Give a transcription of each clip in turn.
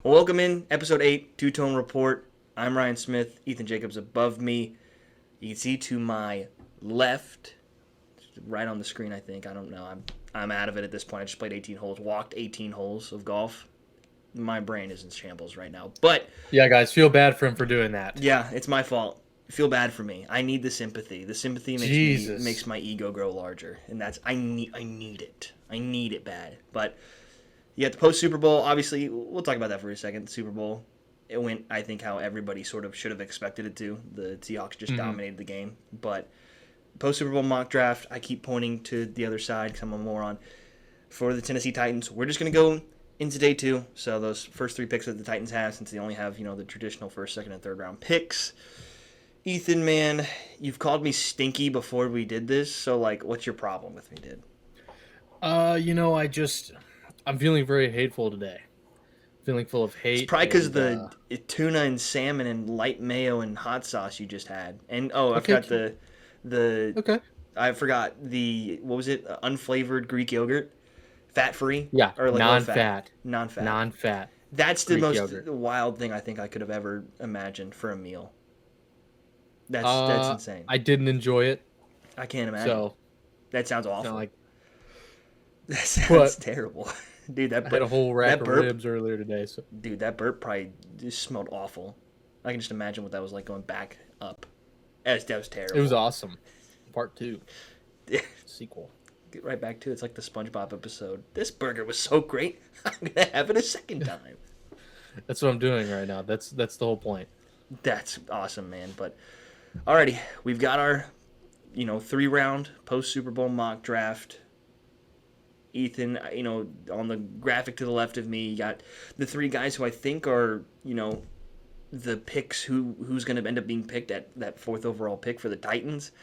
Well, welcome in episode 8, Two Tone Report. I'm Ryan Smith. Ethan Jacobs above me. You can see to my left, right on the screen. I think I don't know. I'm out of it at this point. I just played 18 holes, walked 18 holes of golf. My brain is in shambles right now, but Yeah, guys, feel bad for him for doing that. yeah, it's my fault. Feel bad for me. I need the sympathy. The sympathy makes Jesus. my ego grow larger, and that's I need it. I need it bad. But yeah, the post Super Bowl, obviously, we'll talk about that for a second. The Super Bowl, it went, I think, how everybody sort of should have expected it to. The Seahawks just dominated the game. But post Super Bowl mock draft, I keep pointing to the other side because I'm a moron. For the Tennessee Titans, we're just going to go into day 2. So those first 3 picks that the Titans have, since they only have, the traditional first, second, and third round picks. Ethan, man, you've called me stinky before we did this. So, what's your problem with me, dude? I'm feeling very hateful today. Feeling full of It's hate. probably because And the tuna and salmon and light mayo and hot sauce you just had. And I okay, forgot the okay, I forgot the what was it? Unflavored Greek yogurt, fat free yeah, or like low fat, non-fat, non-fat. non-fat That's the Greek most yogurt. wild thing I think I could have ever imagined for a meal. That's insane. I didn't enjoy it, I can't imagine. so That sounds it's not awful. like. That sounds But terrible, dude. I had a whole rack That of burp, ribs earlier today, so dude. That burp probably just smelled awful. I can just imagine what that was like going back up. That was terrible. it was awesome. Part 2, Yeah. sequel. Get right back to it. It's like the SpongeBob episode. This burger was so great. I'm gonna have it a second time. That's what I'm doing right now. That's the whole point. That's awesome, man. But alrighty, we've got our 3-round post Super Bowl mock draft. Ethan, on the graphic to the left of me, you got the 3 guys who I think are the picks who's going to end up being picked at that 4th overall pick for the Titans.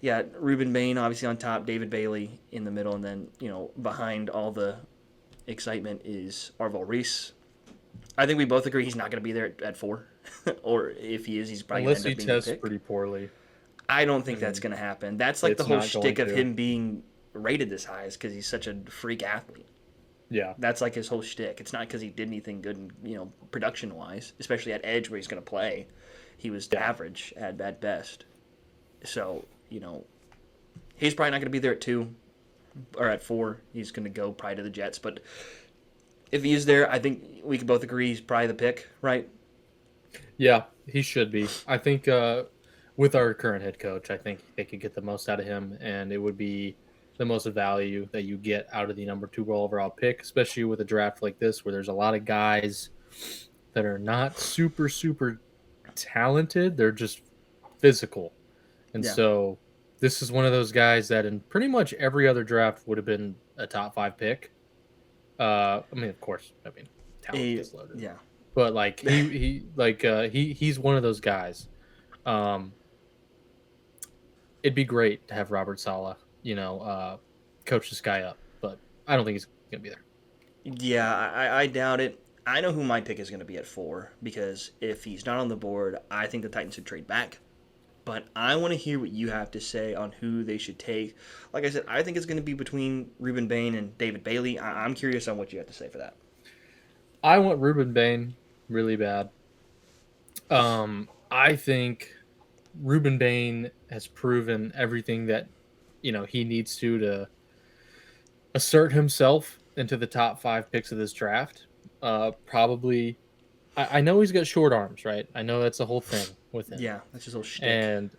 Yeah, Ruben Bain obviously on top, David Bailey in the middle, and then behind all the excitement is Arvell Reese. I think we both agree he's not going to be there at 4, or if he is, he's probably going Unless to he end up being the tests pick. pretty poorly. I don't think that's going to happen. That's like the It's whole not going shtick of to. him being rated this high is because he's such a freak athlete. Yeah. That's like his whole shtick. It's not because he did anything good, production wise, especially at edge where he's going to play. He was average at best. So he's probably not going to be there at 2 or at 4. He's going to go probably to the Jets. But if he is there, I think we can both agree he's probably the pick, right? Yeah, he should be. I think with our current head coach, I think they could get the most out of him, and it would be the most value that you get out of the number 2 overall pick, especially with a draft like this where there's a lot of guys that are not super, super talented. They're just physical. And so this is one of those guys that in pretty much every other draft would have been a top 5 pick. Of course, talent gets loaded. Yeah. But he's one of those guys. It'd be great to have Robert Saleh, coach this guy up, but I don't think he's gonna be there. Yeah, I doubt it. I know who my pick is going to be at 4 because if he's not on the board, I think the Titans should trade back. But I want to hear what you have to say on who they should take. Like I said, I think it's going to be between Ruben Bain and David Bailey. I'm curious on what you have to say for that. I want Ruben Bain really bad. I think Ruben Bain has proven everything that he needs to assert himself into the top 5 picks of this draft. Probably, I know he's got short arms, right? I know that's the whole thing with him. Yeah, that's his whole shtick.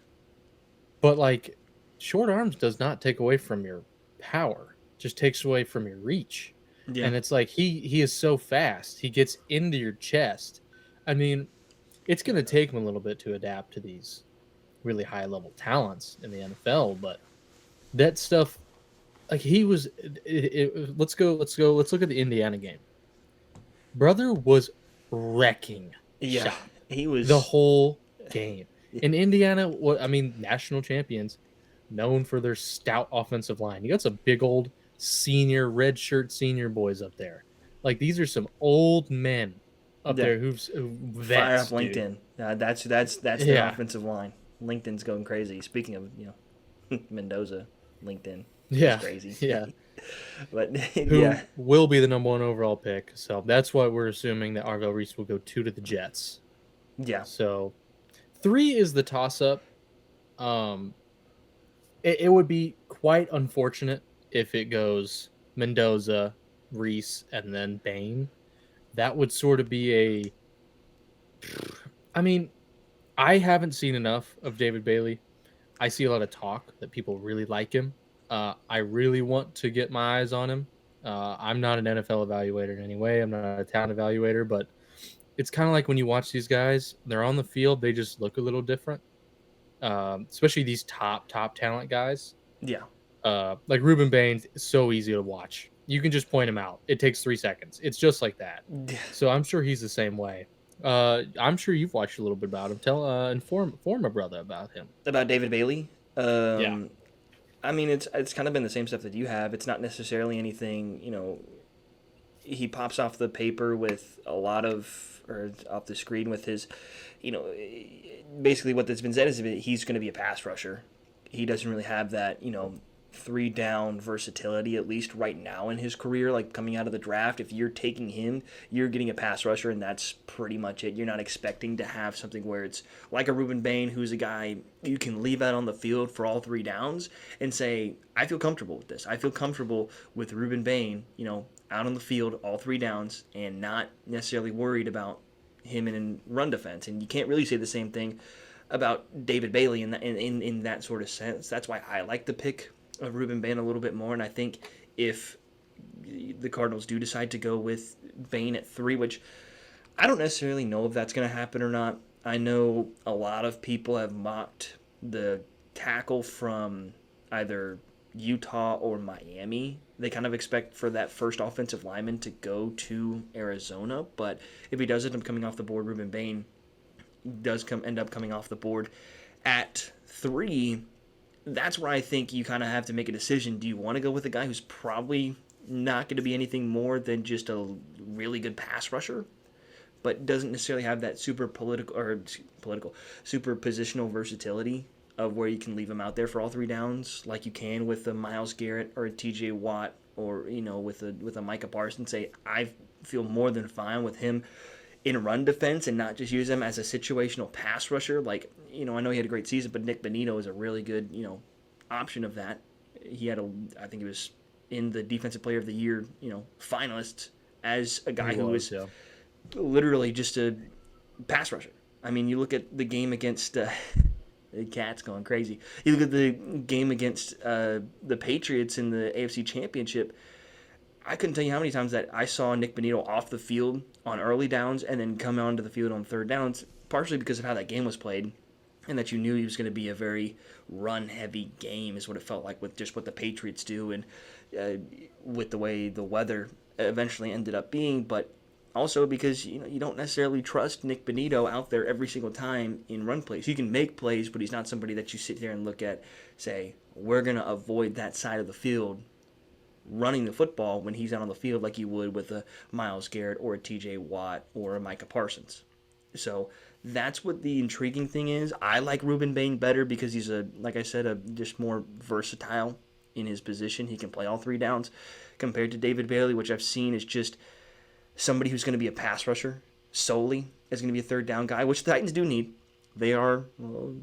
But short arms does not take away from your power; it just takes away from your reach. Yeah. And it's like he is so fast; he gets into your chest. I mean, it's going to take him a little bit to adapt to these really high level talents in the NFL, but that stuff, he was. Let's look at the Indiana game. Brother was wrecking. Yeah, shop he was the whole game. In Indiana, national champions, known for their stout offensive line. You got some big old red shirt senior boys up there. These are some old men up there who fire vets, up LinkedIn. That's the offensive line. LinkedIn's going crazy. Speaking of Mendoza, LinkedIn. Yeah, crazy. yeah. But yeah, who will be the number one overall pick. So that's why we're assuming that Arvell Reese will go 2 to the Jets. yeah, So 3 is the toss up. Um, it would be quite unfortunate if it goes Mendoza, Reese, and then Bain. That would sort of be a. I mean, I haven't seen enough of David Bailey. I see a lot of talk that people really like him. I really want to get my eyes on him. I'm not an NFL evaluator in any way. I'm not a talent evaluator, but it's kind of like when you watch these guys, they're on the field, they just look a little different. Especially these top talent guys. yeah. Like Ruben Baines is so easy to watch. You can just point him out. It takes 3 seconds. It's just like that. So I'm sure he's the same way. I'm sure you've watched a little bit about him. Inform my brother about him. About David Bailey. Yeah. I mean, it's kind of been the same stuff that you have. It's not necessarily anything, he pops off the paper with a lot of, or off the screen with his, basically what that's been said is that he's going to be a pass rusher. He doesn't really have that, three down versatility, at least right now in his career, like coming out of the draft. If you're taking him, you're getting a pass rusher, and that's pretty much it. You're not expecting to have something where it's like a Ruben Bain, who's a guy you can leave out on the field for all three downs and say, I feel comfortable with this. I feel comfortable with Ruben Bain, out on the field all three downs and not necessarily worried about him in run defense. And you can't really say the same thing about David Bailey in that sort of sense. That's why I like the pick of Ruben Bain a little bit more. And I think if the Cardinals do decide to go with Bain at 3, which I don't necessarily know if that's going to happen or not. I know a lot of people have mocked the tackle from either Utah or Miami. They kind of expect for that first offensive lineman to go to Arizona, but if he does end up coming off the board, Ruben Bain does end up coming off the board at 3. That's where I think you kind of have to make a decision. Do you want to go with a guy who's probably not going to be anything more than just a really good pass rusher, but doesn't necessarily have that super super positional versatility of where you can leave him out there for all three downs, like you can with a Myles Garrett or a T.J. Watt, or with a Micah Parsons. Say I feel more than fine with him in run defense and not just use him as a situational pass rusher. Like I know he had a great season, but Nick Bonito is a really good option of that. He had I think he was in the Defensive Player of the Year finalists as a guy who was literally just a pass rusher. I mean, you look at the game against the cat's going crazy. You look at the game against the Patriots in the AFC Championship. I couldn't tell you how many times that I saw Nick Bonito off the field on early downs and then come onto the field on third downs, partially because of how that game was played and that you knew he was going to be a very run-heavy game is what it felt like with just what the Patriots do and with the way the weather eventually ended up being, but also because you don't necessarily trust Nick Bonito out there every single time in run plays. He can make plays, but he's not somebody that you sit there and look at, say, we're going to avoid that side of the field running the football when he's out on the field like you would with a Myles Garrett or a T.J. Watt or a Micah Parsons. So that's what the intriguing thing is. I like Ruben Bain better because he's like I said, just more versatile in his position. He can play all three downs compared to David Bailey, which I've seen is just somebody who's going to be a pass rusher solely, is going to be a third down guy, which the Titans do need. They are,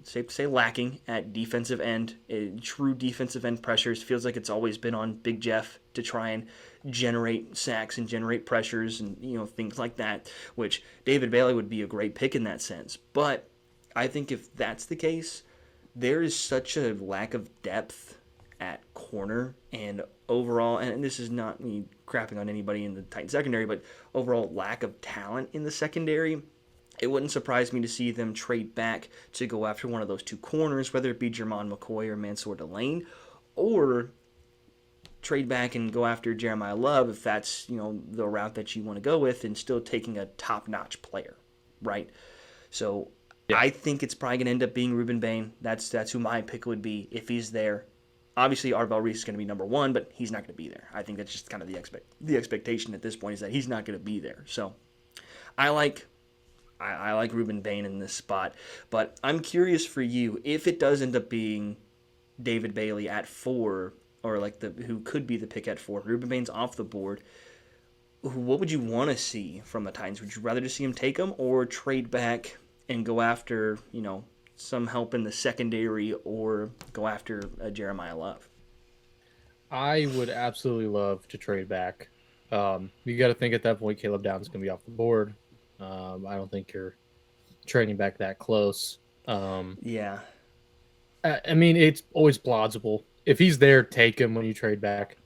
safe to say, lacking at defensive end. True defensive end pressures. Feels like it's always been on Big Jeff to try and generate sacks and generate pressures and things like that, which David Bailey would be a great pick in that sense. But I think if that's the case, there is such a lack of depth at corner and overall, and this is not me crapping on anybody in the Titan secondary, but overall lack of talent in the secondary. It wouldn't surprise me to see them trade back to go after one of those two corners, whether it be Jermon McCoy or Mansour Delane, or trade back and go after Jeremiah Love if that's the route that you want to go with, and still taking a top-notch player, right? So Yeah. I think it's probably going to end up being Ruben Bain. That's who my pick would be if he's there. Obviously, Arvell Reese is going to be number 1, but he's not going to be there. I think that's just kind of the expectation at this point is that he's not going to be there. So I like Ruben Bain in this spot, but I'm curious for you if it does end up being David Bailey at 4. or like the who could be the pick at 4. Ruben Bain's off the board. What would you want to see from the Titans? Would you rather just see him take him or trade back and go after, some help in the secondary or go after Jeremiah Love? I would absolutely love to trade back. You got to think at that point, Caleb Downs is going to be off the board. I don't think you're trading back that close. Yeah. I mean, it's always plausible. If he's there, take him when you trade back.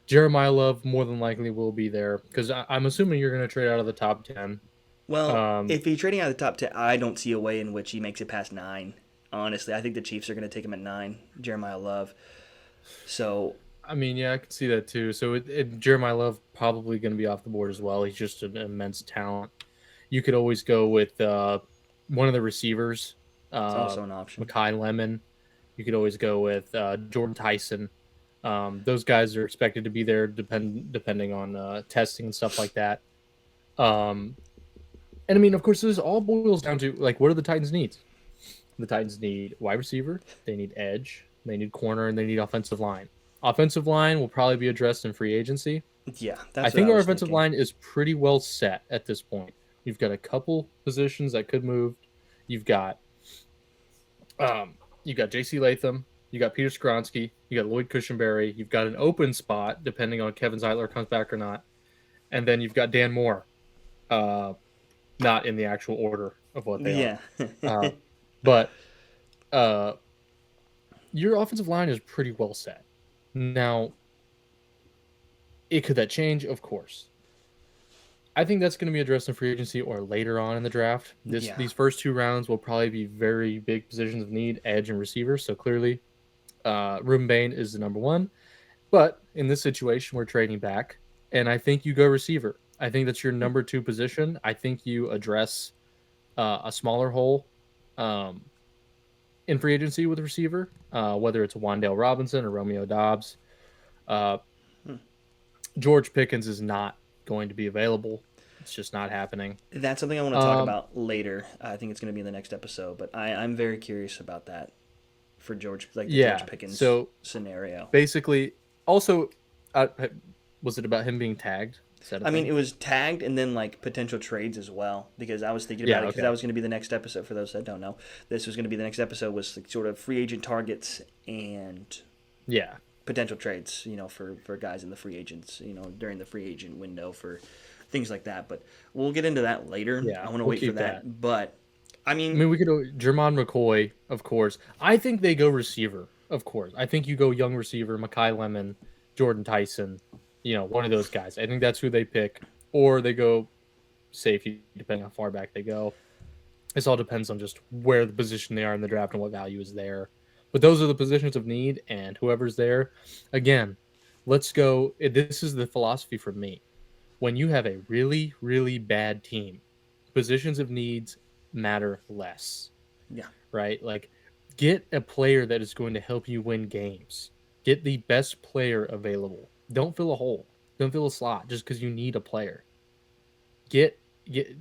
Jeremiah Love more than likely will be there because I'm assuming you're going to trade out of the top 10. Well, Um, if he's trading out of the top 10, I don't see a way in which he makes it past 9. Honestly, I think the Chiefs are going to take him at 9, Jeremiah Love. So, I mean, yeah, I can see that too. So Jeremiah Love probably going to be off the board as well. He's just an immense talent. You could always go with one of the receivers, it's uh, also an option. Makai Lemon. You could always go with Jordan Tyson. Those guys are expected to be there depending on testing and stuff like that. Um, and I mean, of course, this all boils down to like, what do the Titans need? The Titans need wide receiver, they need edge, they need corner, and they need offensive line. Offensive line will probably be addressed in free agency. Yeah, I that's what think I our was offensive thinking. line is pretty well set at this point. You've got a couple positions that could move. You've got you got J.C. Latham, you got Peter Skronsky, you got Lloyd Cushenberry, you've got an open spot depending on Kevin Zeitler comes back or not, and then you've got Dan Moore, uh, not in the actual order of what they are, Yeah. uh, but uh, your offensive line is pretty well set. Now, could that change? Of course. I think that's going to be addressed in free agency or later on in the draft. Yeah. These first 2 rounds will probably be very big positions of need, edge and receiver. So clearly, Ruben Bain is the number one. But in this situation, we're trading back, and I think you go receiver. I think that's your number 2 position. I think you address a smaller hole um, in free agency with receiver, whether it's Wandale Robinson or Romeo Dobbs. Uh, George Pickens is not going to be available. It's just not happening. That's something I want to talk Um, about later. I think it's going to be in the next episode, but I'm very curious about that for George, like the George yeah. Pickens So scenario. basically, also, was it about him being tagged? Is that a I mean, thing? it was tagged and then like potential trades as well because I was thinking about Yeah. it because that Okay. was going to be the next episode. For those that don't know, this was going to be the next episode was like sort of free agent targets and Yeah. potential trades. For guys in the free agents. During the free agent window for things like that. But we'll get into that later. Yeah. I want to We'll wait for keep that. that. But I I mean, mean, we could Jermon McCoy, of course. I think they go receiver, of course. I think you go young receiver, Makai Lemon, Jordan Tyson, one of those guys. I think that's who they pick, or they go safety, depending on how far back they go. This all depends on just where the position they are in the draft and what value is there. But those are the positions of need, and whoever's there, again, let's go. This is the philosophy for me. When you have a really, really bad team, positions of needs matter less, yeah, right? Like, get a player that is going to help you win games. Get the best player available. Don't fill a hole. Don't fill a slot just because you need a player. Get get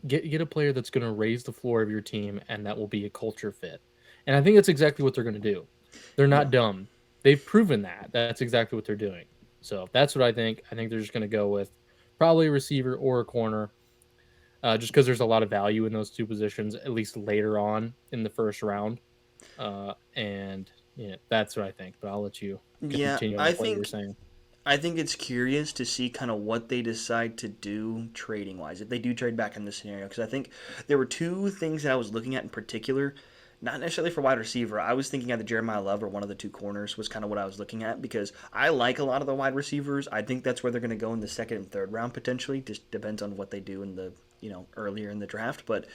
get a player that's going to raise the floor of your team, and that will be a culture fit. And I think that's exactly what they're going to do. They're yeah. not dumb. They've proven that. That's exactly what they're doing. So that's what I think. I think they're just going to go with probably a receiver or a corner, just because there's a lot of value in those 2 positions, at least later on in the first round. And yeah, that's what I think. But I'll let you Yeah, continue on I with what you were think saying. I think it's curious to see kind of what they decide to do trading wise if they do trade back in this scenario because I think there were 2 things that I was looking at in particular, not necessarily for wide receiver. I was thinking either Jeremiah Love or one of the 2 corners was kind of what I was looking at because I like a lot of the wide receivers. I think that's where they're going to go in the second and third round potentially. Just depends on what they do in the earlier in the draft, but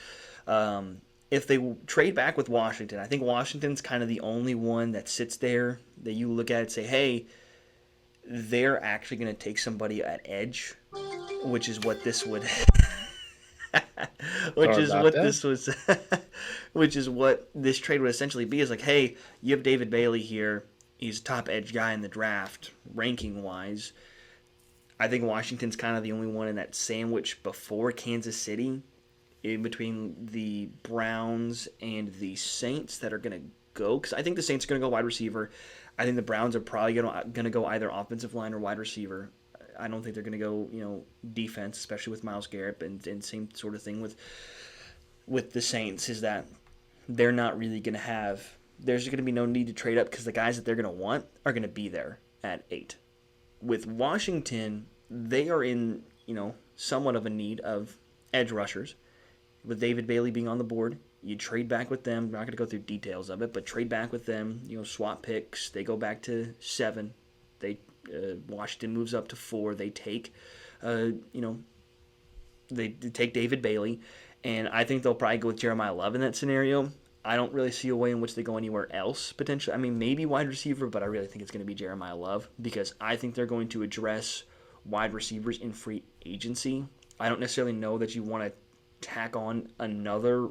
if they trade back with Washington, I think Washington's kind of the only one that sits there that you look at and say, hey, they're actually going to take somebody at edge, which is what this would, which Sorry is about what that. this was, which is what this trade would essentially be. Is like, hey, you have David Bailey here. He's a top edge guy in the draft, ranking wise. I think Washington's kind of the only one in that sandwich before Kansas City, in between the Browns and the Saints, that are going to go, because I think the Saints are going to go wide receiver. I think the Browns are probably going to go either offensive line or wide receiver. I don't think they're going to go, defense, especially with Myles Garrett, and same sort of thing with the Saints is that they're not really going to have. There's going to be no need to trade up because the guys that they're going to want are going to be there at 8. With Washington, they are in, somewhat of a need of edge rushers. With David Bailey being on the board, you trade back with them. We're not going to go through details of it, but trade back with them. Swap picks. They go back to 7. Washington moves up to 4. They take, they take David Bailey, and I think they'll probably go with Jeremiah Love in that scenario. I don't really see a way in which they go anywhere else potentially. I mean, maybe wide receiver, but I really think it's going to be Jeremiah Love because I think they're going to address wide receivers in free agency. I don't necessarily know that you want to tack on another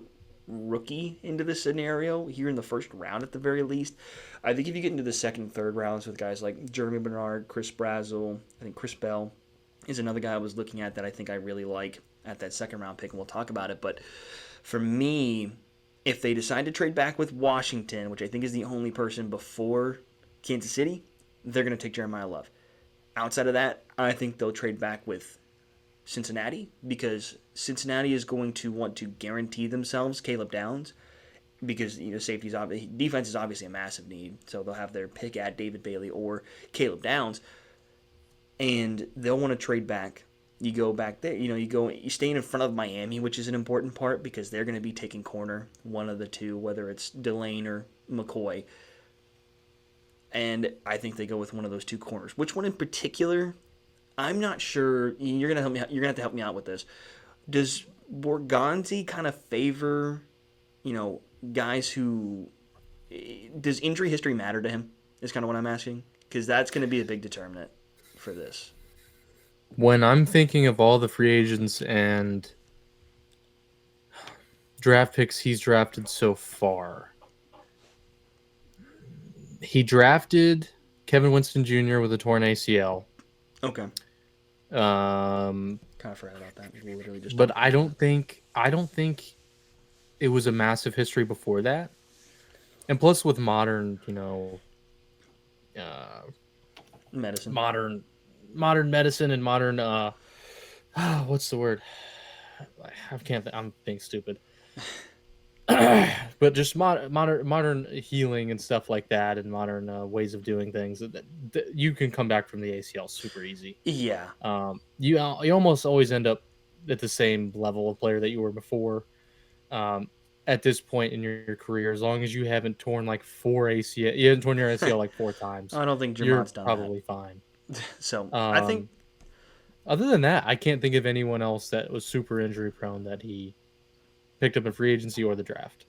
rookie into the scenario here in the first round at the very least. I think if you get into the second and third rounds with guys like Jeremy Bernard, Chris Brazzell, I think Chris Bell is another guy I was looking at that I think I really like at that second round pick, and we'll talk about it. But for me, if they decide to trade back with Washington, which I think is the only person before Kansas City, they're going to take Jeremiah Love. Outside of that, I think they'll trade back with Cincinnati because Cincinnati is going to want to guarantee themselves Caleb Downs because defense is obviously a massive need, so they'll have their pick at David Bailey or Caleb Downs, and they'll want to trade back. You go back there, you stay in front of Miami, which is an important part because they're going to be taking corner, one of the two, whether it's Delane or McCoy. And I think they go with one of those two corners. Which one in particular? I'm not sure. You're going to help me. You're going to have to help me out with this. Does Borgonzi kind of favor, guys who? Does injury history matter to him? Is kind of what I'm asking because that's going to be a big determinant for this. When I'm thinking of all the free agents and draft picks he's drafted so far, he drafted Kevin Winston Jr. with a torn ACL. Okay. Kind of forgot about that. We literally just. But I don't think it was a massive history before that. And plus, with modern, medicine, modern medicine and modern what's the word? I'm being stupid. But just modern healing and stuff like that, and modern ways of doing things. That you can come back from the ACL super easy. Yeah. You almost always end up at the same level of player that you were before. At this point in your career, as long as you haven't torn like 4 ACL, you haven't torn your ACL like 4 times. I don't think you're done probably fine. So I think. Other than that, I can't think of anyone else that was super injury prone that he picked up in free agency or the draft.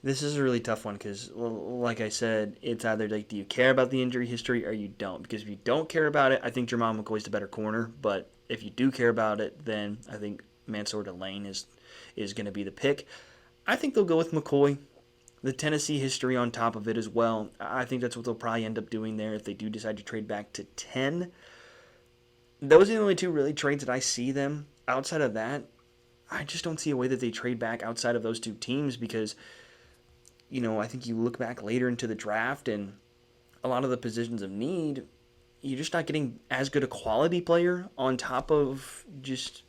This is a really tough one because, like I said, it's either like, do you care about the injury history or you don't? Because if you don't care about it, I think Jermon McCoy's the better corner. But if you do care about it, then I think Mansour Delane is going to be the pick. I think they'll go with McCoy. The Tennessee history on top of it as well. I think that's what they'll probably end up doing there if they do decide to trade back to 10. Those are the only two really trades that I see them. Outside of that, I just don't see a way that they trade back outside of those two teams because, I think you look back later into the draft and a lot of the positions of need, you're just not getting as good a quality player on top of just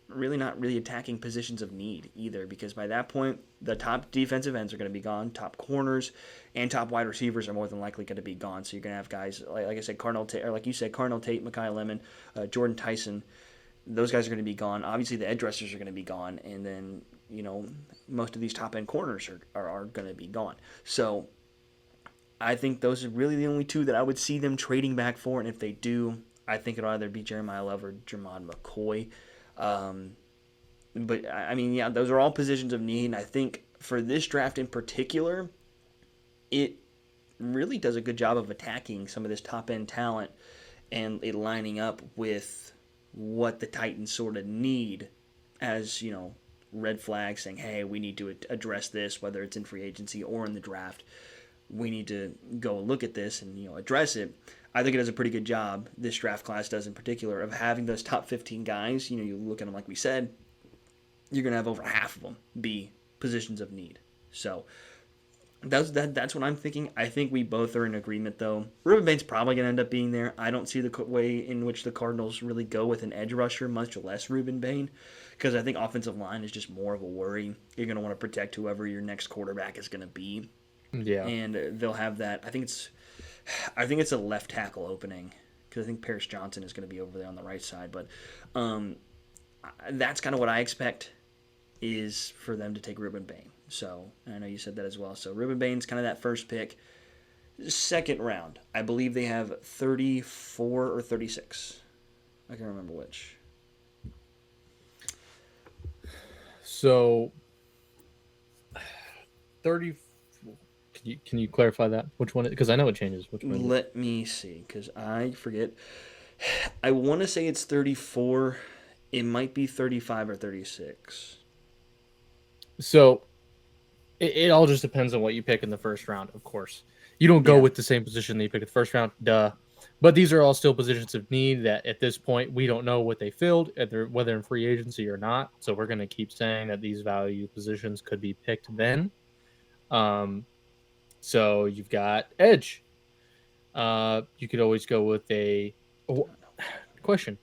really not really attacking positions of need either because by that point, the top defensive ends are going to be gone, top corners and top wide receivers are more than likely going to be gone. So you're going to have guys, like I said, Cardinal Tate, Mekhi Lemon, Jordan Tyson. Those guys are going to be gone. Obviously, the edge rushers are going to be gone. And then, most of these top-end corners are going to be gone. So I think those are really the only two that I would see them trading back for. And if they do, I think it'll either be Jeremiah Love or Jermon McCoy. But, I mean, yeah, those are all positions of need. And I think for this draft in particular, it really does a good job of attacking some of this top-end talent and it lining up with what the Titans sort of need as, red flags saying, hey, we need to address this, whether it's in free agency or in the draft. We need to go look at this and, address it. I think it does a pretty good job, this draft class does in particular, of having those top 15 guys. You look at them like we said, you're going to have over half of them be positions of need. So that's what I'm thinking. I think we both are in agreement, though. Ruben Bain's probably going to end up being there. I don't see the way in which the Cardinals really go with an edge rusher, much less Ruben Bain, because I think offensive line is just more of a worry. You're going to want to protect whoever your next quarterback is going to be, Yeah. and they'll have that. I think it's a left tackle opening because I think Paris Johnson is going to be over there on the right side, but that's kind of what I expect is for them to take Ruben Bain. So I know you said that as well. So Ruben Bain's kind of that first pick. Second round, I believe they have 34 or 36. I can't remember which. So 30. Can you clarify that? Which one? Because I know it changes. Which one? Let me see, because I forget. I want to say it's 34. It might be 35 or 36. So it all just depends on what you pick in the first round, of course. You don't go Yeah. with the same position that you pick in the first round, duh. But these are all still positions of need that at this point we don't know what they filled, whether in free agency or not. So we're going to keep saying that these value positions could be picked then. So you've got edge. You could always go with question.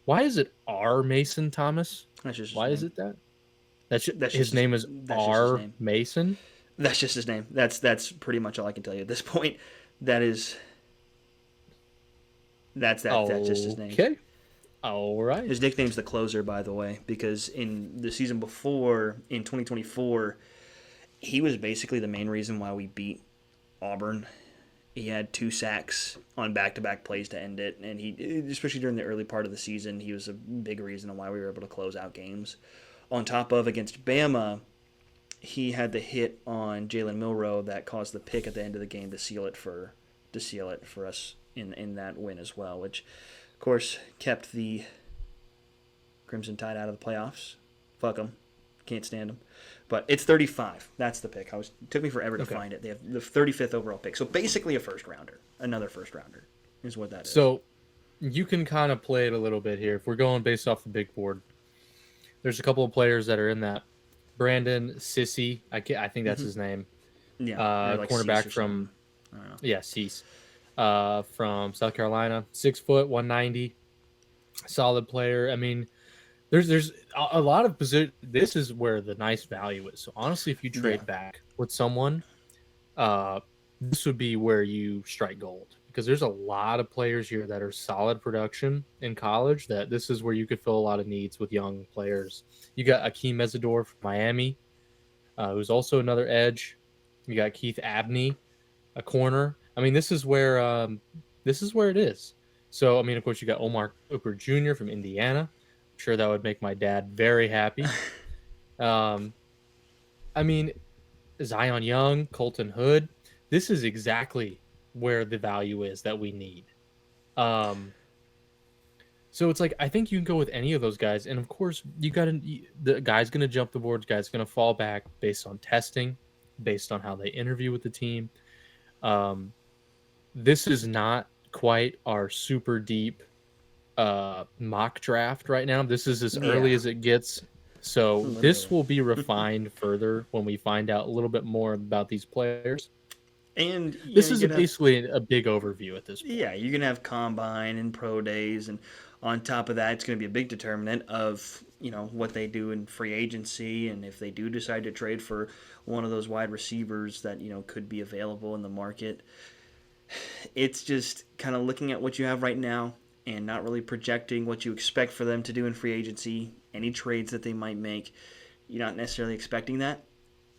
Why is it R. Mason Thomas? That's just his Why name. is it that? That's His just name is that's just his R. name. Mason. That's just his name. That's pretty much all I can tell you at this point. That's just his name. Okay. All right. His nickname's the closer, by the way, because in the season before, in 2024, he was basically the main reason why we beat Auburn. He had 2 sacks on back-to-back plays to end it, and he, especially during the early part of the season, he was a big reason on why we were able to close out games. On top of, against Bama, he had the hit on Jalen Milroe that caused the pick at the end of the game to seal it for us in that win as well, which of course kept the Crimson Tide out of the playoffs. Fuck them, can't stand them. But it's 35. That's the pick. It took me forever to find it. They have the 35th overall pick, so basically a first rounder, another first rounder, is what that is. So you can kind of play it a little bit here. If we're going based off the big board, there's a couple of players that are in that. Brandon Sissy, I think that's his name. Yeah, like cornerback from Cease, from South Carolina, 6 foot, 190, solid player. I mean, there's a lot of position. This is where the nice value is. So honestly, if you trade back with someone, this would be where you strike gold, because there's a lot of players here that are solid production in college. That this is where you could fill a lot of needs with young players. You got Akeem Mesidor from Miami, who's also another edge. You got Keith Abney, a corner. I mean, this is where it is. So I mean, of course, you got Omar Cooper Jr. from Indiana. I'm sure that would make my dad very happy. I mean, Zion Young, Colton Hood. This is exactly where the value is that we need. So it's like, I think you can go with any of those guys. And of course, the guy's going to jump the board, guy's going to fall back based on testing, based on how they interview with the team. This is not quite our super deep mock draft right now. This is as early as it gets. So this will be refined further when we find out a little bit more about these players. And this is basically a big overview at this point. Yeah, you're going to have combine and pro days, and on top of that, it's going to be a big determinant of, what they do in free agency, and if they do decide to trade for one of those wide receivers that, could be available in the market. It's just kind of looking at what you have right now and not really projecting what you expect for them to do in free agency, any trades that they might make. You're not necessarily expecting that.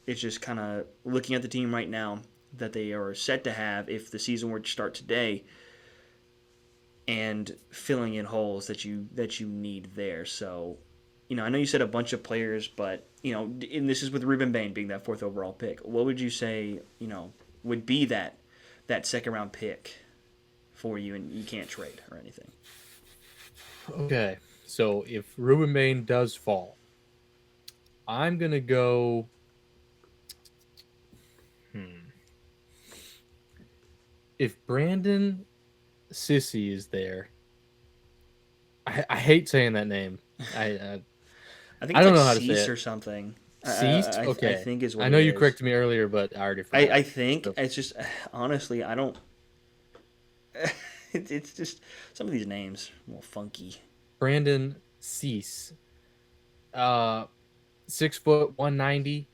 It's just kind of looking at the team right now that they are set to have if the season were to start today, and filling in holes that you need there. So, I know you said a bunch of players, but and this is with Ruben Bain being that 4th overall pick. What would you say, would be that second round pick for you, and you can't trade or anything? Okay, so if Ruben Bain does fall, I'm gonna go. If Brandon Sissy is there, I hate saying that name. I think it's don't like know how to Cease say it. or something. Ceased? I Okay. think is I what know it you is. corrected me earlier, but I already forgot. I think So it's just honestly I don't. It's just some of these names a little funky. Brandon Cease, uh, 6 foot 190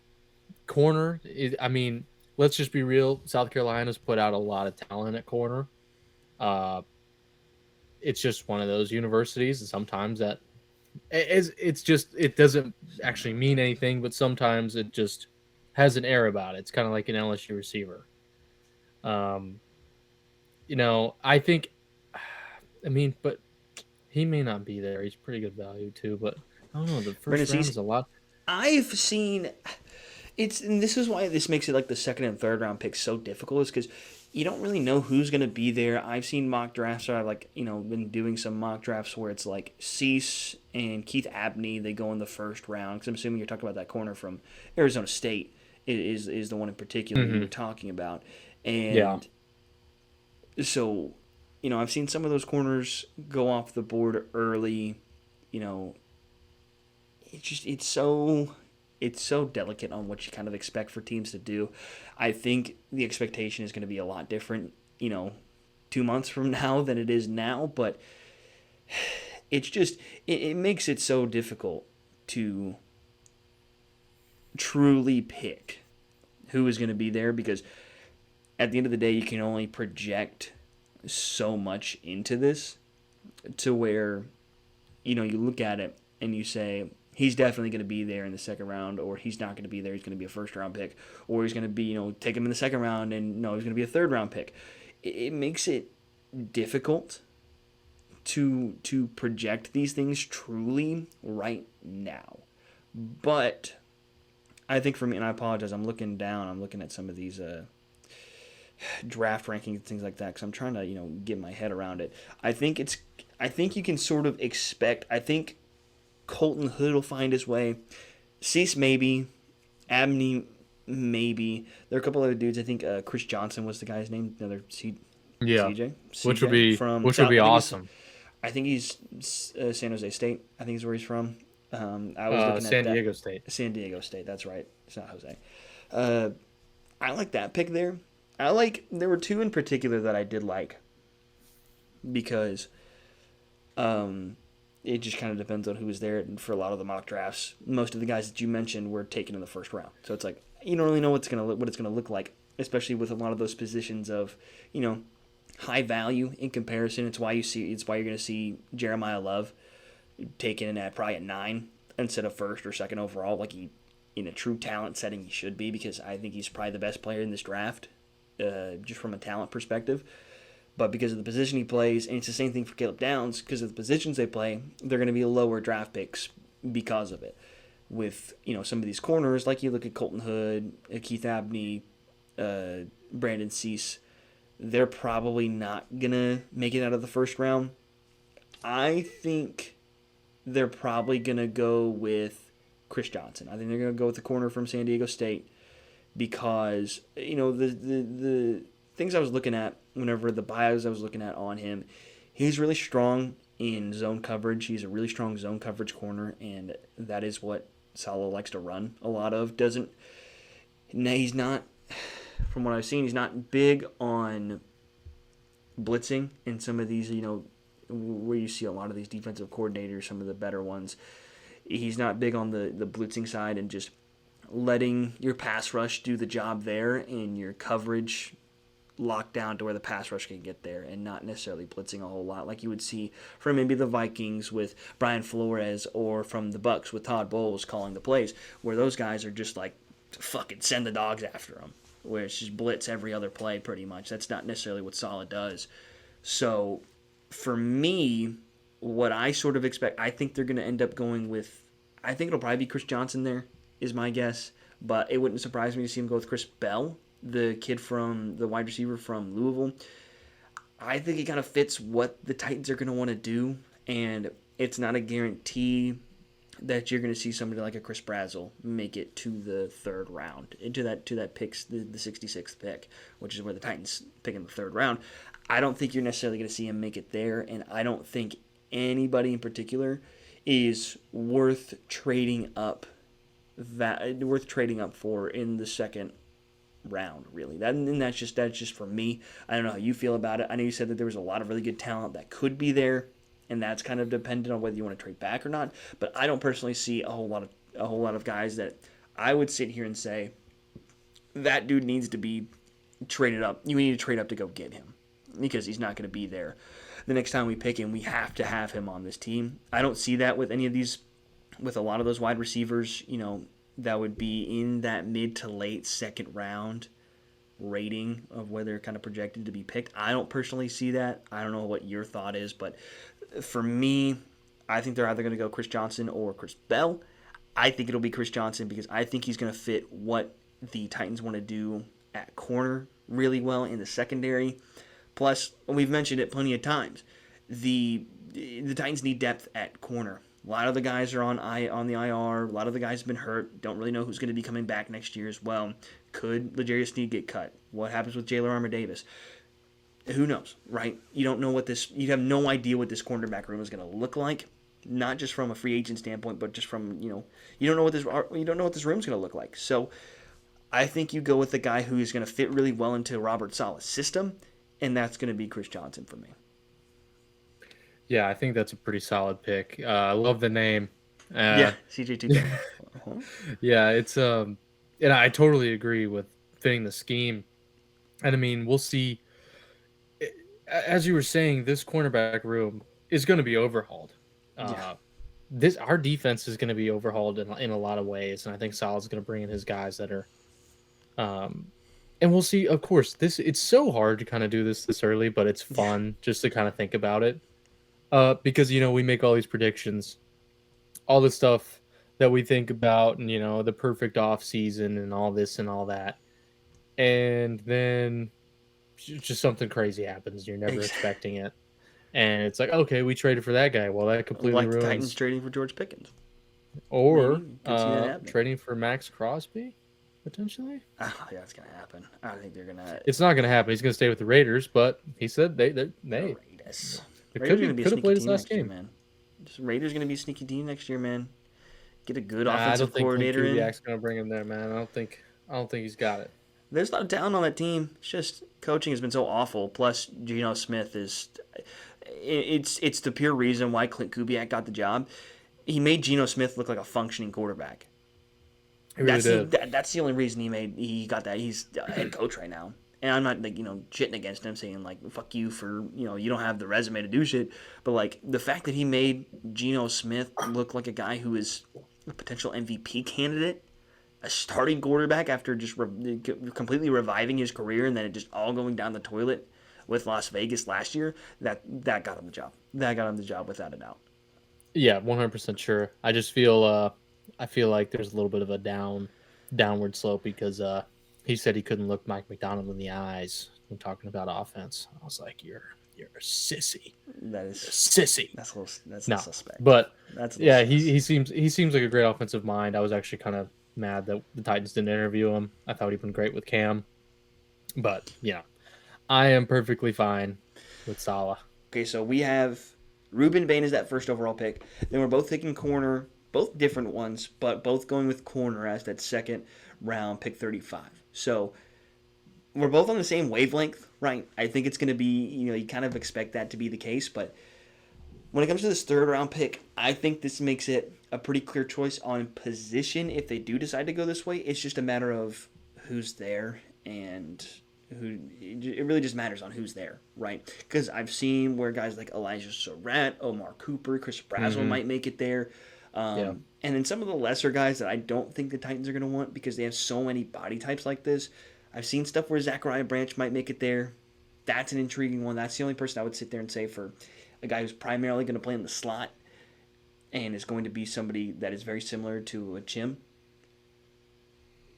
corner. I mean, let's just be real. South Carolina's put out a lot of talent at corner. Uh, it's just one of those universities, and sometimes that it's just it doesn't actually mean anything, but sometimes it just has an air about it. It's kind of like an LSU receiver. Um, I think, I mean, but he may not be there. He's pretty good value too, but I don't know. The Brendan first round Cease, is a lot. I've seen it's, and this is why this makes it like the second and third round picks so difficult, is because you don't really know who's going to be there. I've seen mock drafts, or I've been doing some mock drafts where it's like Cease and Keith Abney, they go in the first round, because I'm assuming you're talking about that corner from Arizona State is the one in particular you Hmm. were talking about. Yeah. And so, I've seen some of those corners go off the board early. You know, it's so delicate on what you kind of expect for teams to do. I think the expectation is going to be a lot different, 2 months from now than it is now, but it makes it so difficult to truly pick who is going to be there, because at the end of the day you can only project so much into this, to where you look at it and you say he's definitely going to be there in the second round, or he's not going to be there. He's going to be a first round pick, or he's going to be take him in the second round, and no, he's going to be a third round pick. It makes it difficult to project these things truly right now. But I think for me, and I apologize, I'm looking down. I'm looking at some of these draft rankings and things like that, because I'm trying to get my head around it. I think you can sort of expect. I think Colton Hood will find his way. Cease maybe, Abney maybe. There are a couple other dudes. I think Chris Johnson was the guy's name. Another Yeah. CJ from Which would South. be awesome. I think he's San Jose State. I think is where he's from. I was looking at San that. Diego State. San Diego State. That's right. It's not Jose. Uh, I like that pick there. There were two in particular that I did like, because it just kind of depends on who was there. And for a lot of the mock drafts, most of the guys that you mentioned were taken in the first round. So it's like you don't really know what it's gonna look like, especially with a lot of those positions of high value in comparison. It's why you're gonna see Jeremiah Love taken at probably at 9 instead of first or second overall, like he in a true talent setting he should be, because I think he's probably the best player in this draft, just from a talent perspective. But because of the position he plays, and it's the same thing for Caleb Downs, because of the positions they play, they're going to be lower draft picks because of it. With some of these corners, like you look at Colton Hood, Keith Abney, Brandon Cease, they're probably not gonna make it out of the first round. I think they're probably gonna go with Chris Johnson. I think they're gonna go with the corner from San Diego State, because the things I was looking at, whenever the bios I was looking at on him, he's really strong in zone coverage. He's a really strong zone coverage corner, and that is what Salo likes to run a lot of. He's not, from what I've seen, he's not big on blitzing in some of these, where you see a lot of these defensive coordinators, some of the better ones. He's not big on the blitzing side and just letting your pass rush do the job there, and your coverage locked down to where the pass rush can get there, and not necessarily blitzing a whole lot like you would see from maybe the Vikings with Brian Flores, or from the Bucks with Todd Bowles calling the plays, where those guys are just like, fucking send the dogs after them, where it's just blitz every other play pretty much. That's not necessarily what Saleh does. So for me, what I sort of expect, I think they're going to end up going with, I think it'll probably be Chris Johnson there, is my guess. But it wouldn't surprise me to see him go with Chris Bell, the kid from the wide receiver from Louisville. I think it kind of fits what the Titans are going to want to do, and it's not a guarantee that you're going to see somebody like a Chris Brazzell make it to the third round, into that picks the 66th pick, which is where the Titans pick in the third round. I don't think you're necessarily going to see him make it there, and I don't think anybody in particular is worth trading up worth trading up for in the second round, really. That's just for me. I don't know how you feel about it. I know you said that there was a lot of really good talent that could be there, and that's kind of dependent on whether you want to trade back or not. But I don't personally see a whole lot of guys that I would sit here and say that dude needs to be traded up. You need to trade up to go get him because he's not going to be there. The next time we pick him, we have to have him on this team. I don't see that with any of these, with a lot of those wide receivers, that would be in that mid to late second round rating of where they're kind of projected to be picked. I don't personally see that. I don't know what your thought is, but for me, I think they're either going to go Chris Johnson or Chris Bell. I think it'll be Chris Johnson because I think he's going to fit what the Titans want to do at corner really well in the secondary. Plus, we've mentioned it plenty of times, the Titans need depth at corner. A lot of the guys are on the IR. A lot of the guys have been hurt. Don't really know who's going to be coming back next year as well. Could L'Jarius Sneed get cut? What happens with Jalen Armour-Davis? Who knows, right? You don't know you have no idea what this cornerback room is going to look like. Not just from a free agent standpoint, but just from you don't know what this room's going to look like. So I think you go with the guy who is going to fit really well into Robert Saleh's system, and that's going to be Chris Johnson for me. Yeah, I think that's a pretty solid pick. I love the name. CJ2. Yeah, it's and I totally agree with fitting the scheme. And I mean, we'll see. As you were saying, this cornerback room is going to be overhauled. Our defense is going to be overhauled in a lot of ways, and I think Saleh's going to bring in his guys that are. And we'll see. Of course, it's so hard to kind of do this early, but it's fun just to kind of think about it. Because we make all these predictions, all the stuff that we think about, and the perfect off season and all this and all that, and then just something crazy happens. You're never expecting it, and it's like, okay, we traded for that guy. Well, that completely like ruins. The Titans trading for George Pickens, or trading for Max Crosby, potentially. I don't think that's gonna happen. I don't think they're gonna. It's not gonna happen. He's gonna stay with the Raiders, but he said they. Raiders. Raiders going to be a sneaky team next year, man. Raiders going to be a sneaky team next year, man. Get a good offensive coordinator in. I don't think Kubiak's going to bring him there, man. I don't think he's got it. There's a lot of talent on that team. It's just coaching has been so awful. Plus, Geno Smith is. It's the pure reason why Clint Kubiak got the job. He made Geno Smith look like a functioning quarterback. He really did. That's the only reason he got that. He's a head coach right now. And I'm not shitting against him, saying fuck you for you don't have the resume to do shit, but the fact that he made Geno Smith look like a guy who is a potential MVP candidate, a starting quarterback after just completely reviving his career and then it just all going down the toilet with Las Vegas last year, that got him the job. That got him the job without a doubt. Yeah, 100% sure. I just feel like there's a little bit of a downward slope because he said he couldn't look Mike McDonald in the eyes when talking about offense. I was like, "You're a sissy." That is a sissy. That's no, suspect. But that's he seems like a great offensive mind. I was actually kind of mad that the Titans didn't interview him. I thought he'd been great with Cam. But I am perfectly fine with Saleh. Okay, so we have Ruben Bain as that first overall pick. Then we're both taking corner, both different ones, but both going with corner as that second round pick 35. So we're both on the same wavelength, right? I think it's going to be, you kind of expect that to be the case. But when it comes to this third round pick, I think this makes it a pretty clear choice on position if they do decide to go this way. It's just a matter of who's there and it really just matters on who's there, right? Because I've seen where guys like Elijah Surratt, Omar Cooper, Chris Brazzell might make it there. And then some of the lesser guys that I don't think the Titans are going to want because they have so many body types like this. I've seen stuff where Zachariah Branch might make it there. That's an intriguing one. That's the only person I would sit there and say for a guy who's primarily going to play in the slot and is going to be somebody that is very similar to a Chim.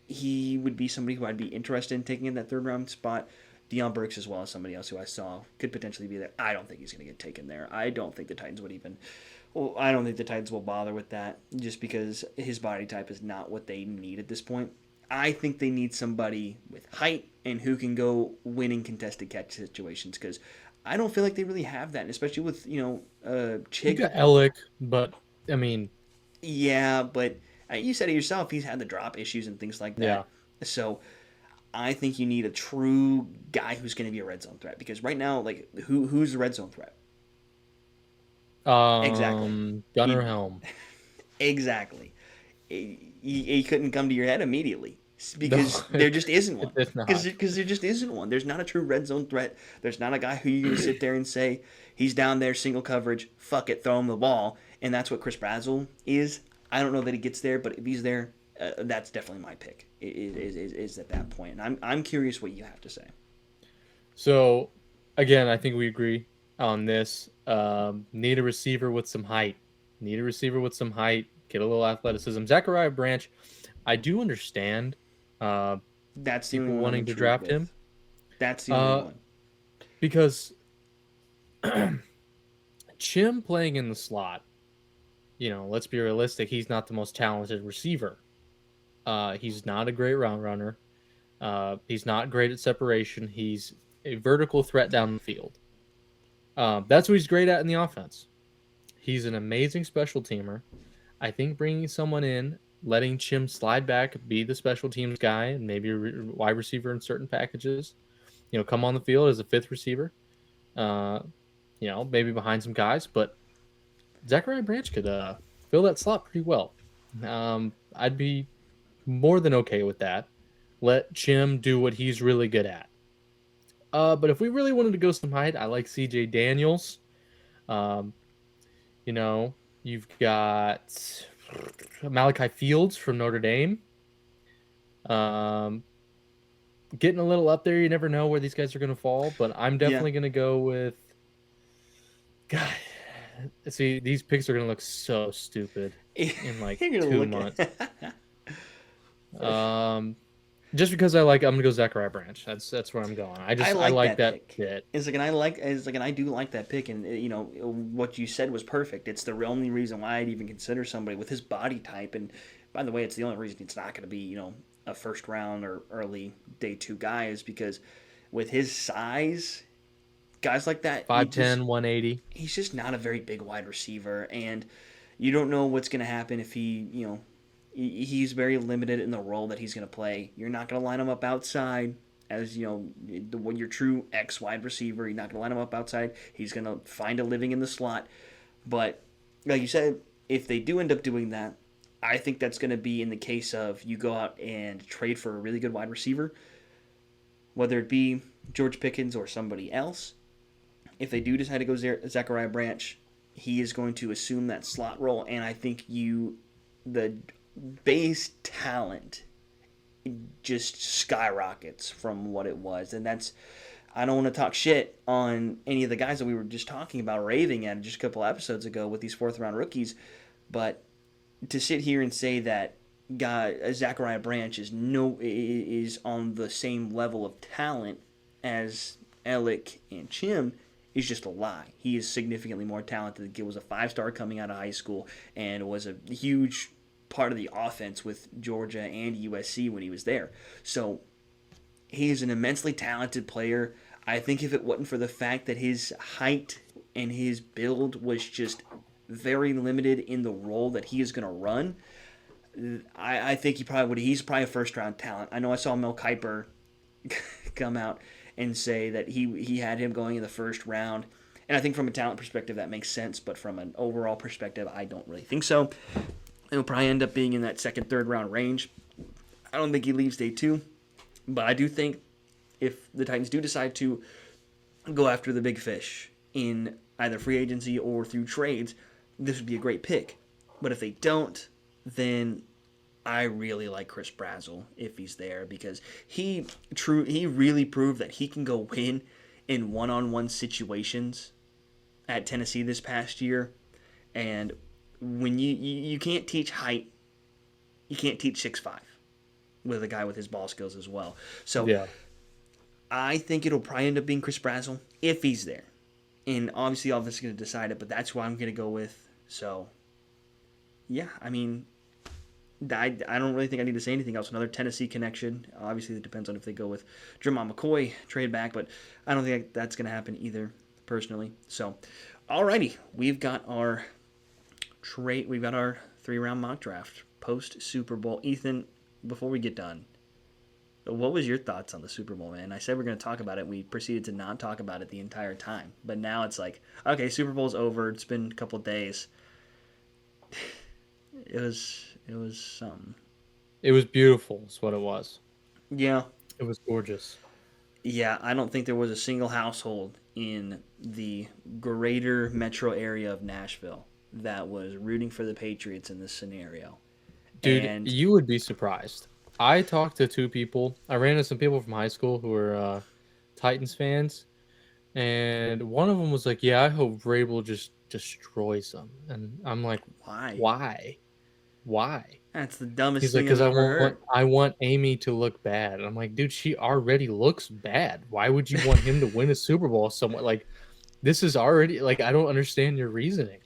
He would be somebody who I'd be interested in taking in that third round spot. Deion Burks as well as somebody else who I saw could potentially be there. I don't think he's going to get taken there. I don't think the Titans would even... Well, I don't think the Titans will bother with that just because his body type is not what they need at this point. I think they need somebody with height and who can go winning contested catch situations because I don't feel like they really have that, and especially with, Chig. You got Ellick, but, I mean... Yeah, but You said it yourself. He's had the drop issues and things like Yeah. that. So I think you need a true guy who's going to be a red zone threat because right now, like who's the red zone threat? Exactly. Gunnar You Helm. exactly. He couldn't come to your head immediately No, because there just isn't one. it did not. Because there just isn't one. There's not a true red zone threat. There's not a guy who you're going to sit there and say he's down there single coverage. Fuck it, throw him the ball, and that's what Chris Brazzell is. I don't know that he gets there, but if he's there, that's definitely my pick. Is at that point, and I'm curious what you have to say. So, again, I think we agree on this. Need a receiver with some height. Need a receiver with some height. Get a little athleticism. Zachariah Branch, I do understand uh, That's the people only one I'm wanting to intrigued draft with. him That's the only uh, one. because Chim playing in the slot, let's be realistic. He's not the most talented receiver. He's not a great route runner. He's not great at separation. He's a vertical threat down the field. That's what he's great at in the offense. He's an amazing special teamer. I think bringing someone in, letting Chim slide back, be the special teams guy, and maybe a wide receiver in certain packages. Come on the field as a fifth receiver. Uh, maybe behind some guys, but Zachariah Branch could fill that slot pretty well. I'd be more than okay with that. Let Chim do what he's really good at. But if we really wanted to go some height, I like CJ Daniels. Um, you've got Malachi Fields from Notre Dame. Um, getting a little up there. You never know where these guys are going to fall, but I'm Yeah. definitely going to go with. God, see, these picks are going to look so stupid in like You're gonna 2 look months. at. Just because I'm gonna go Zachariah Branch. That's where I'm going. I like that pick. fit. And I do like that pick, and what you said was perfect. It's the only reason why I'd even consider somebody with his body type. And by the way, it's the only reason it's not going to be a first round or early day 2 guy is because with his size, guys like that, 5'10", 180. he's just not a very big wide receiver, and you don't know what's going to happen if he's very limited in the role that he's going to play. You're not going to line him up outside as when your true X wide receiver. You're not going to line him up outside. He's going to find a living in the slot. But like you said, if they do end up doing that, I think that's going to be in the case of you go out and trade for a really good wide receiver, whether it be George Pickens or somebody else. If they do decide to go Zachariah Branch, he is going to assume that slot role, and I think the base talent just skyrockets from what it was. And I don't want to talk shit on any of the guys that we were just talking about raving at just a couple episodes ago with these 4th round rookies, but to sit here and say that Zachariah Branch is on the same level of talent as Alec and Chim is just a lie. He is significantly more talented. The kid was a 5-star coming out of high school and was a huge part of the offense with Georgia and USC when he was there. So he is an immensely talented player. I think if it wasn't for the fact that his height and his build was just very limited in the role that he is going to run, I think he's probably a first-round talent. I know I saw Mel Kiper come out and say that he had him going in the first round. And I think from a talent perspective that makes sense, but from an overall perspective, I don't really think so. It'll probably end up being in that 2nd, 3rd round range. I don't think he leaves day 2, but I do think if the Titans do decide to go after the big fish in either free agency or through trades, this would be a great pick. But if they don't, then I really like Chris Brazzell if he's there because he really proved that he can go win in one-on-one situations at Tennessee this past year. And when you can't teach height, you can't teach 6'5" with a guy with his ball skills as well. So Yeah. I think it'll probably end up being Chris Brazzell if he's there. And obviously all this is going to decide it, but that's who I'm going to go with. So, yeah, I mean, I don't really think I need to say anything else. Another Tennessee connection. Obviously, it depends on if they go with Jermon McCoy, trade back, but I don't think that's going to happen either, personally. So, alrighty, we've got our 3-round mock draft post Super Bowl. Ethan, before we get done, what was your thoughts on the Super Bowl, man? I said we're going to talk about it. We proceeded to not talk about it the entire time. But now it's like, okay, Super Bowl's over. It's been a couple of days. It was something. It was beautiful, is what it was. Yeah. It was gorgeous. Yeah, I don't think there was a single household in the greater metro area of Nashville that was rooting for the Patriots in this scenario. Dude, And you would be surprised. I talked to 2 people. I ran into some people from high school who were Titans fans. And one of them was like, yeah, I hope Vrabel just destroys them. And I'm like, why? Why? That's the dumbest He's thing like, because I've ever heard. I want Amy to look bad. And I'm like, dude, she already looks bad. Why would you want him to win a Super Bowl somewhat? Like, this is already, like, I don't understand your reasoning.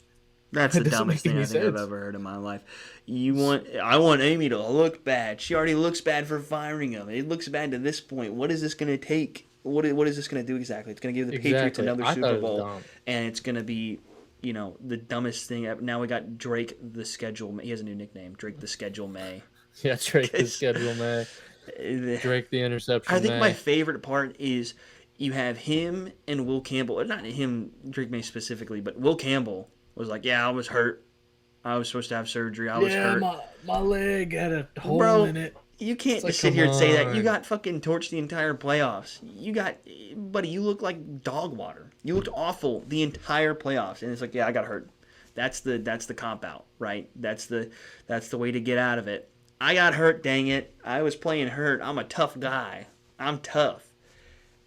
That's It the doesn't dumbest make thing any I think I've sense. ever heard in my life. I want Amy to look bad. She already looks bad for firing him. It looks bad to this point. What is this going to take? What is this going to do exactly? It's going to give the Patriots Exactly. another I thought Super it was Bowl, dumb. and it's going to be, the dumbest thing ever. Now we got Drake the Schedule. He has a new nickname, Drake the Schedule May. Yeah, Drake the schedule, man. Drake the interception, I think man. my favorite part is you have him and Will Campbell. Or not him, Drake May specifically, but Will Campbell was like, "Yeah, I was hurt. I was supposed to have surgery. I was hurt." My leg had a hole Bro, in it. you can't It's like, just sit here and say that. You come got fucking torched the entire playoffs. Buddy, you look like dog water. You looked awful the entire playoffs. And it's like, yeah, I got hurt. That's the cop out, right? That's the way to get out of it. I got hurt, dang it. I was playing hurt. I'm a tough guy. I'm tough.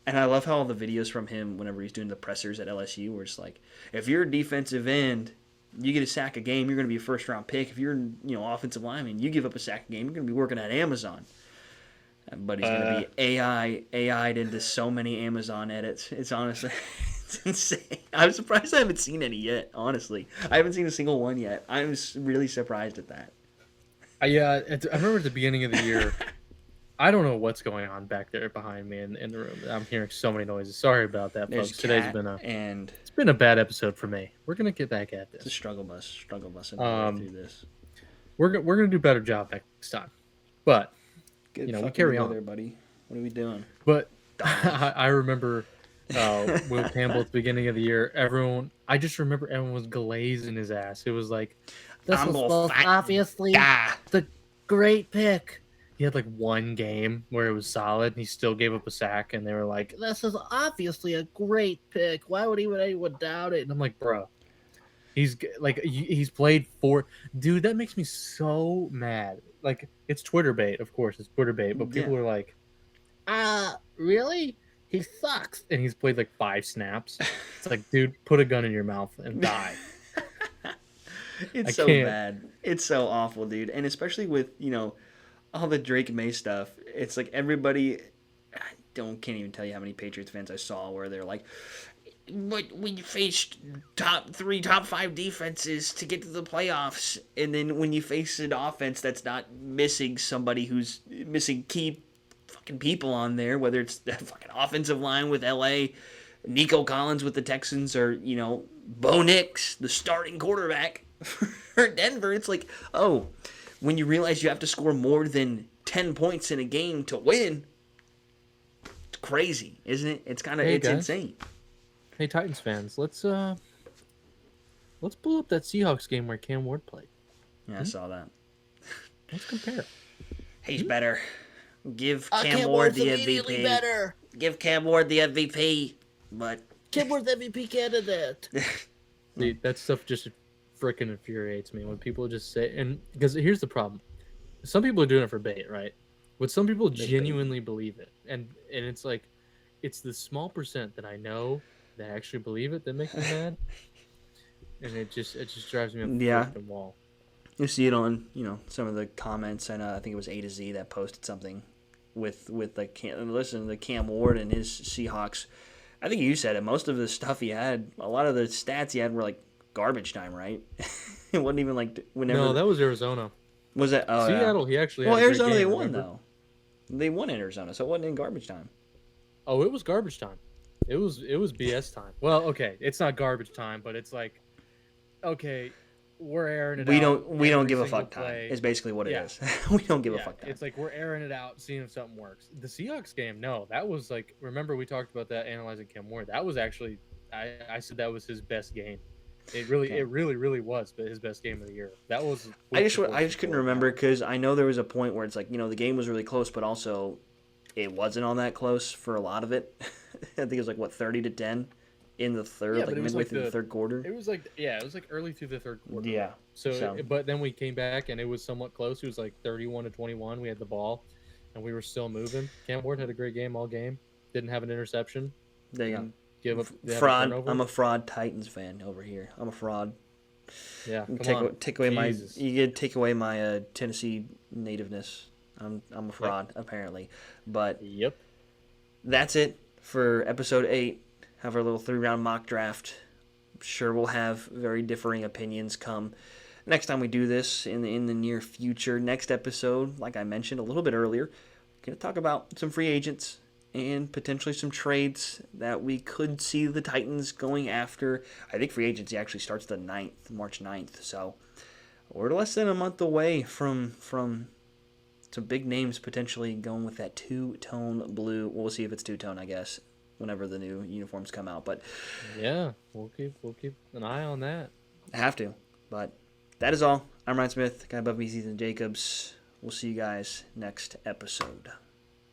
And I love how all the videos from him whenever he's doing the pressers at LSU where it's like, if you're a defensive end, you get a sack a game, you're going to be a first-round pick. If you're, offensive lineman, you give up a sack a game, you're going to be working at Amazon. But he's going to be AI'd into so many Amazon edits. It's honestly, it's insane. I'm surprised I haven't seen any yet, honestly. I haven't seen a single one yet. I'm really surprised at that. Yeah, I remember at the beginning of the year, I don't know what's going on back there behind me in the room. I'm hearing so many noises. Sorry about that, There's folks. Today's been a bad episode for me. We're gonna get back at It's a this. struggle bus through this. We're gonna do a better job next time. But Good we carry on, there, buddy. What are we doing? But I remember Will Campbell at the beginning of the year. I just remember everyone was glazing his ass. It was like, this was most obviously the great pick. He had like one game where it was solid and he still gave up a sack, and they were like, this is obviously a great pick. Why would anyone doubt it? And I'm like, bro, he's played for, dude, that makes me so mad. Like, it's Twitter bait, of course, it's Twitter bait, but people are like, really? He sucks. And he's played like 5 snaps. It's like, dude, put a gun in your mouth and die. It's so bad. It's so awful, dude. And especially with, all the Drake May stuff. It's like everybody, can't even tell you how many Patriots fans I saw where they're like, but we faced top 5 defenses to get to the playoffs. And then when you face an offense that's not missing somebody who's missing key fucking people on there, whether it's the fucking offensive line with LA, Nico Collins with the Texans, or, Bo Nix, the starting quarterback for Denver, it's like, oh, when you realize you have to score more than 10 points in a game to win, it's crazy, isn't it? It's insane. Hey, Titans fans, let's pull up that Seahawks game where Cam Ward played. Yeah, I saw that. Let's compare. He's better. Give Cam Ward the MVP. Better. Give Cam Ward the MVP. But Cam Ward's MVP candidate. Dude, that stuff just freaking infuriates me when people just say, and because here's the problem. Some people are doing it for bait, right? But some people genuinely believe it. And it's like, it's the small percent that I know that actually believe it that makes me mad. And it just drives me up the freaking wall. You see it on, some of the comments, and I think it was A to Z that posted something with like, listen, the Cam Ward and his Seahawks. I think you said it. Most of the stuff he had, a lot of the stats he had were like garbage time, right? It wasn't even like whenever. No, that was Arizona. Was that? Oh, Seattle, he actually. Well, had a Arizona, great game, they won remember? though. They won in Arizona, so it wasn't in garbage time. Oh, it was garbage time. It was BS time. Well, okay, it's not garbage time, but it's like, okay, we're airing it We out. don't every give a single fuck time. play. Is basically what it Yeah. is. We don't give a Yeah, fuck time. it's like we're airing it out, seeing if something works. The Seahawks game, no, that was like, remember we talked about that analyzing Cam Ward. That was actually, I said that was his best game. Okay. It really was, but his best game of the year. That was. I just couldn't remember because I know there was a point where it's like, the game was really close, but also it wasn't all that close for a lot of it. I think it was like 30-10 in the third, Yeah, like but it was midway like through the third quarter. It was like it was like early through the third quarter. Yeah. So, but then we came back and it was somewhat close. It was like 31-21. We had the ball, and we were still moving. Cam Ward had a great game all game. Didn't have an interception. They Didn't give up. They had a fraud. turnover. I'm a fraud Titans fan over here. I'm a fraud. Yeah, come take on. take away Jesus. my you take away my Tennessee nativeness. I'm a fraud apparently, but Yep. that's it for episode 8. Have our little 3-round mock draft. I'm sure we'll have very differing opinions come next time we do this in the near future. Next episode, like I mentioned a little bit earlier, going to talk about some free agents and potentially some trades that we could see the Titans going after. I think free agency actually starts the 9th, March 9th. So we're less than a month away from some big names potentially going with that two-tone blue. We'll see if it's two-tone, I guess, whenever the new uniforms come out. But yeah, we'll keep an eye on that. I have to. But that is all. I'm Ryan Smith, guy above me, Ethan Jacobs. We'll see you guys next episode.